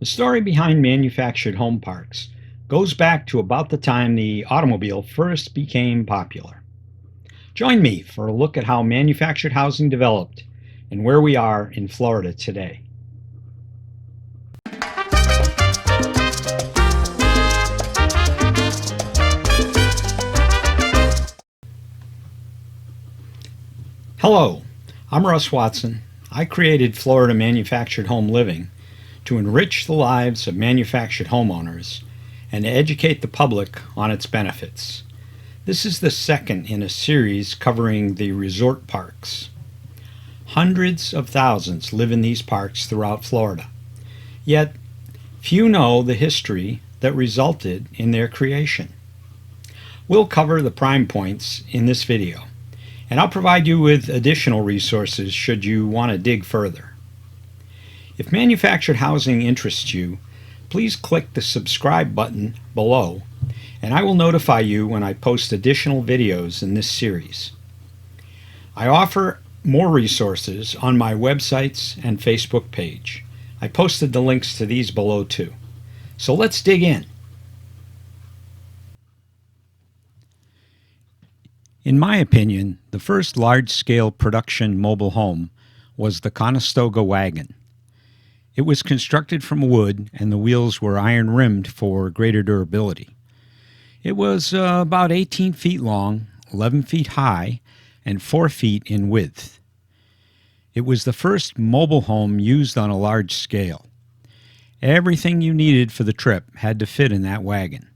The story behind manufactured home parks goes back to about the time the automobile first became popular. Join me for a look at how manufactured housing developed and where we are in Florida today. Hello, I'm Russ Watson. I created Florida Manufactured Home Living to enrich the lives of manufactured homeowners and to educate the public on its benefits. This is the second in a series covering the resort parks. Hundreds of thousands live in these parks throughout Florida, yet few know the history that resulted in their creation. We'll cover the prime points in this video, and I'll provide you with additional resources should you want to dig further. If manufactured housing interests you, please click the subscribe button below, and I will notify you when I post additional videos in this series. I offer more resources on my websites and Facebook page. I posted the links to these below too. So let's dig in. In my opinion, the first large-scale production mobile home was the Conestoga wagon. It was constructed from wood and the wheels were iron-rimmed for greater durability. It was about 18 feet long, 11 feet high, and 4 feet in width. It was the first mobile home used on a large scale. Everything you needed for the trip had to fit in that wagon.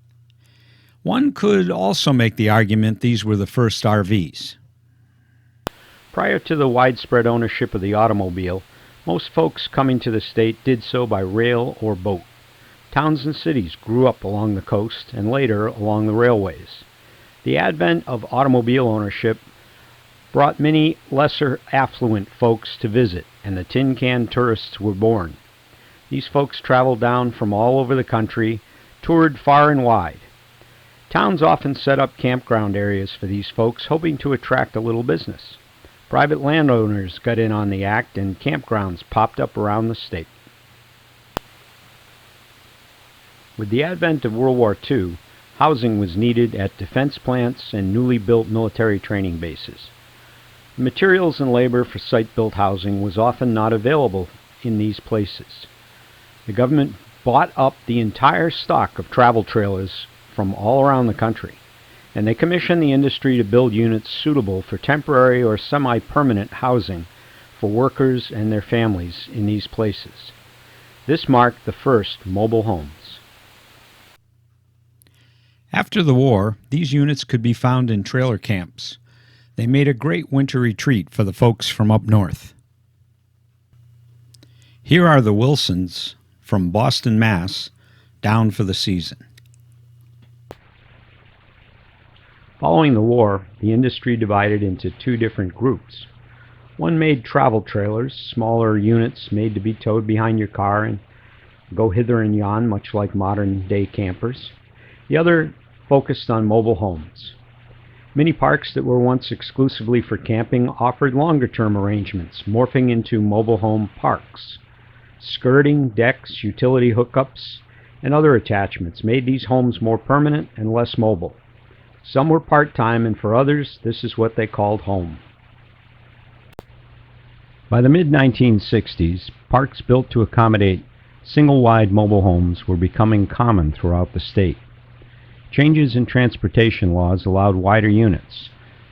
One could also make the argument these were the first RVs. Prior to the widespread ownership of the automobile, most folks coming to the state did so by rail or boat. Towns and cities grew up along the coast and later along the railways. The advent of automobile ownership brought many lesser affluent folks to visit, and the tin can tourists were born. These folks traveled down from all over the country, toured far and wide. Towns often set up campground areas for these folks, hoping to attract a little business. Private landowners got in on the act, and campgrounds popped up around the state. With the advent of World War II, housing was needed at defense plants and newly built military training bases. The materials and labor for site-built housing was often not available in these places. The government bought up the entire stock of travel trailers from all around the country, and they commissioned the industry to build units suitable for temporary or semi-permanent housing for workers and their families in these places. This marked the first mobile homes. After the war, these units could be found in trailer camps. They made a great winter retreat for the folks from up north. Here are the Wilsons from Boston, Mass, down for the season. Following the war, the industry divided into two different groups. One made travel trailers, smaller units made to be towed behind your car and go hither and yon, much like modern-day campers. The other focused on mobile homes. Many parks that were once exclusively for camping offered longer-term arrangements, morphing into mobile home parks. Skirting, decks, utility hookups, and other attachments made these homes more permanent and less mobile. Some were part-time, and for others, this is what they called home. By the mid-1960s, parks built to accommodate single-wide mobile homes were becoming common throughout the state. Changes in transportation laws allowed wider units,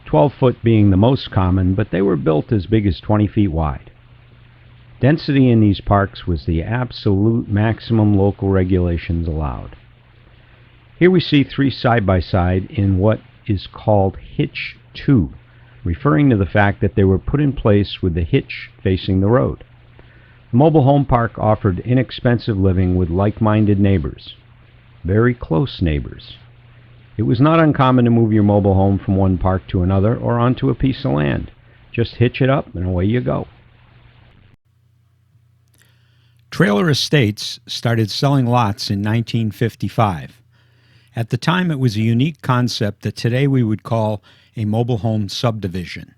12-foot being the most common, but they were built as big as 20 feet wide. Density in these parks was the absolute maximum local regulations allowed. Here we see three side-by-side in what is called Hitch 2, referring to the fact that they were put in place with the hitch facing the road. The mobile home park offered inexpensive living with like-minded neighbors, very close neighbors. It was not uncommon to move your mobile home from one park to another or onto a piece of land. Just hitch it up and away you go. Trailer estates started selling lots in 1955. At the time, it was a unique concept that today we would call a mobile home subdivision.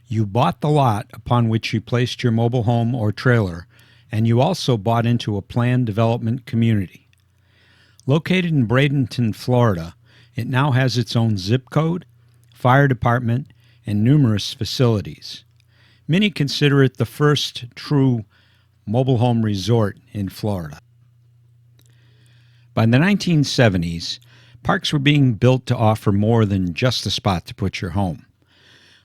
You bought the lot upon which you placed your mobile home or trailer and you also bought into a planned development community. Located in Bradenton, Florida, it now has its own zip code, fire department, and numerous facilities. Many consider it the first true mobile home resort in Florida. By the 1970s, parks were being built to offer more than just a spot to put your home.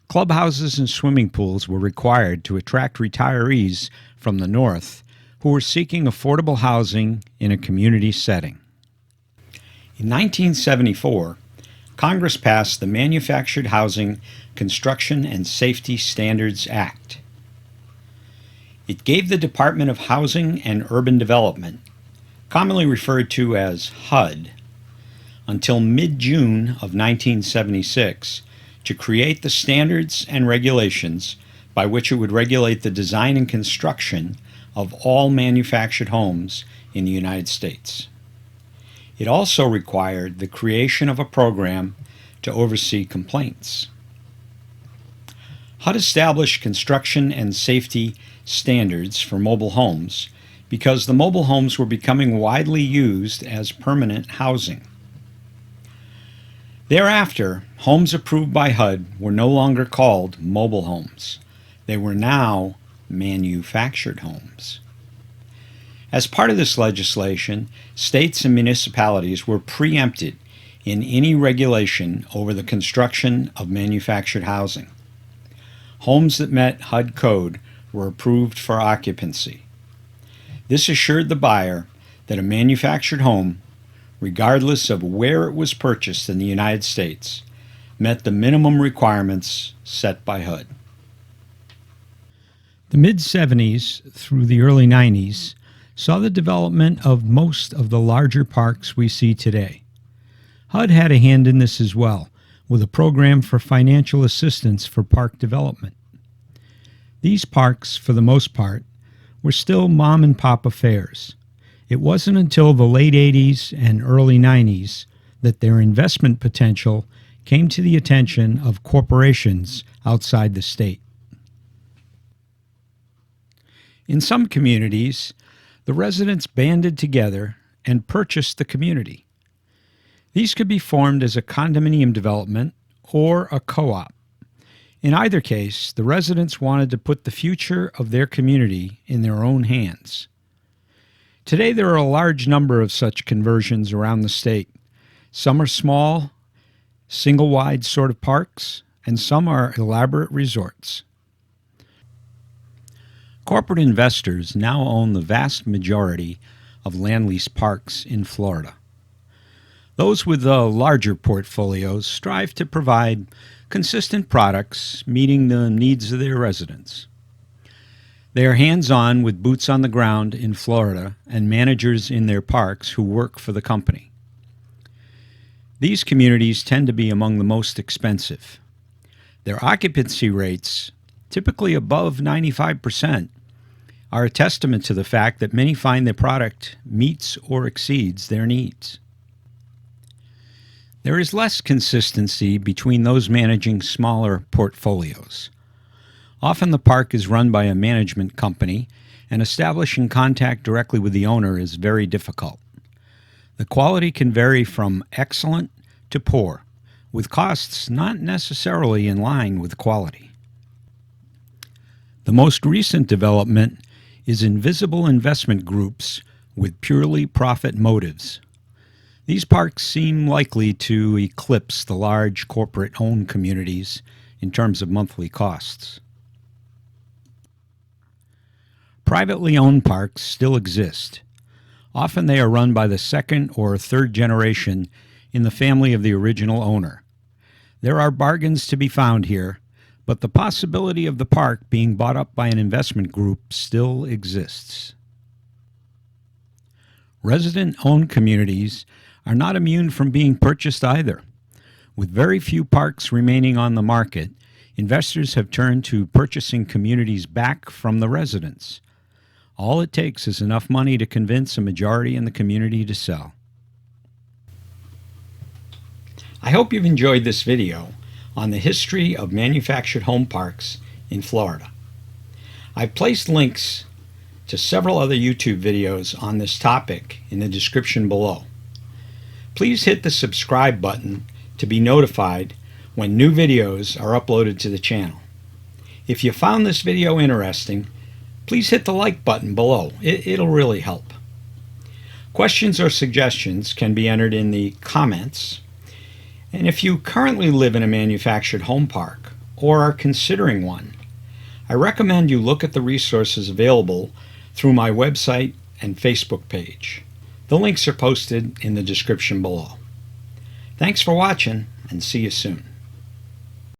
Clubhouses and swimming pools were required to attract retirees from the north who were seeking affordable housing in a community setting. In 1974, Congress passed the Manufactured Housing Construction and Safety Standards Act. It gave the Department of Housing and Urban Development, commonly referred to as HUD, until mid-June of 1976 to create the standards and regulations by which it would regulate the design and construction of all manufactured homes in the United States. It also required the creation of a program to oversee complaints. HUD established construction and safety standards for mobile homes because the mobile homes were becoming widely used as permanent housing. Thereafter, homes approved by HUD were no longer called mobile homes. They were now manufactured homes. As part of this legislation, states and municipalities were preempted in any regulation over the construction of manufactured housing. Homes that met HUD code were approved for occupancy. This assured the buyer that a manufactured home, regardless of where it was purchased in the United States, met the minimum requirements set by HUD. The mid-70s through the early 90s saw the development of most of the larger parks we see today. HUD had a hand in this as well, with a program for financial assistance for park development. These parks, for the most part, were still mom-and-pop affairs. It wasn't until the late 80s and early 90s that their investment potential came to the attention of corporations outside the state. In some communities, the residents banded together and purchased the community. These could be formed as a condominium development or a co-op. In either case, the residents wanted to put the future of their community in their own hands. Today, there are a large number of such conversions around the state. Some are small, single-wide sort of parks, and some are elaborate resorts. Corporate investors now own the vast majority of land-lease parks in Florida. Those with the larger portfolios strive to provide consistent products meeting the needs of their residents. They are hands-on with boots on the ground in Florida and managers in their parks who work for the company. These communities tend to be among the most expensive. Their occupancy rates, typically above 95%, are a testament to the fact that many find their product meets or exceeds their needs. There is less consistency between those managing smaller portfolios. Often the park is run by a management company, and establishing contact directly with the owner is very difficult. The quality can vary from excellent to poor, with costs not necessarily in line with quality. The most recent development is invisible investment groups with purely profit motives. These parks seem likely to eclipse the large corporate-owned communities in terms of monthly costs. Privately owned parks still exist. Often they are run by the second or third generation in the family of the original owner. There are bargains to be found here, but the possibility of the park being bought up by an investment group still exists. Resident-owned communities are not immune from being purchased either. With very few parks remaining on the market, investors have turned to purchasing communities back from the residents. All it takes is enough money to convince a majority in the community to sell. I hope you've enjoyed this video on the history of manufactured home parks in Florida. I've placed links to several other YouTube videos on this topic in the description below. Please hit the subscribe button to be notified when new videos are uploaded to the channel. If you found this video interesting, please hit the like button below. It'll really help. Questions or suggestions can be entered in the comments. And if you currently live in a manufactured home park or are considering one, I recommend you look at the resources available through my website and Facebook page. The links are posted in the description below. Thanks for watching, and see you soon.